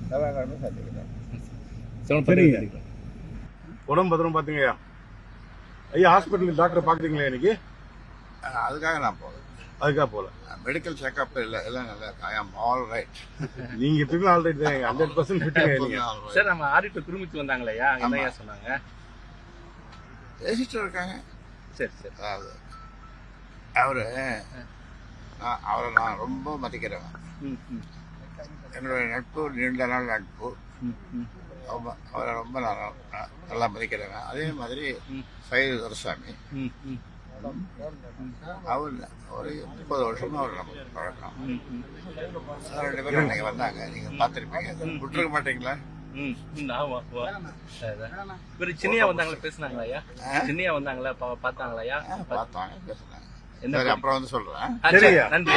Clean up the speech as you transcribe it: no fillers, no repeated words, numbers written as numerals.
செவ்வாய்க்கிழமை சந்திக்கிறேன். உடம்பு பத்திரம் பாத்தீங்கய்யா. ஐயா ஹாஸ்பிட்டல் டாக்டர் பாக்குறீங்களா இன்னைக்கு? அதுக்காக நான் போகல. அதுக்காக போல. மெடிக்கல் செக்அப் இல்லை, எல்லாம் நல்லா இருக்கு. ஐ ஆம் ஆல் ரைட். நீங்க எப்பயுமே ஆல் ரைட் தான். 100% ஃபிட்டுங்க. சார் நம்ம ஆடிட்டர் திரும்பிச்சு வந்தாங்களையா, என்னையா சொன்னாங்க? பேசிட்டு இருக்காங்க. சரி சரி. அதாவது அவரை நான் ரொம்ப மதிக்கிறேன். என்னுடைய நட்பு நீண்ட நாள் நட்பு. அவரை ரொம்ப நல்லா மதிக்கிறேன். அதே மாதிரி சைது துரைசாமி, அவர் ஒரு 30 வருஷமா அவர் நமக்கு பழக்கம். 2 பேரும் அன்னைக்கு வந்தாங்க, நீங்க பார்த்துருப்பீங்க. விட்டுருக்க மாட்டீங்களா? சின்னையா வந்தாங்களா, பேசினாங்களா? சின்னையா வந்தாங்களா, பார்த்தாங்களா? பார்த்தாங்க, பேசினாங்க. அப்புறம் வந்து சொல்றேன். நன்றி.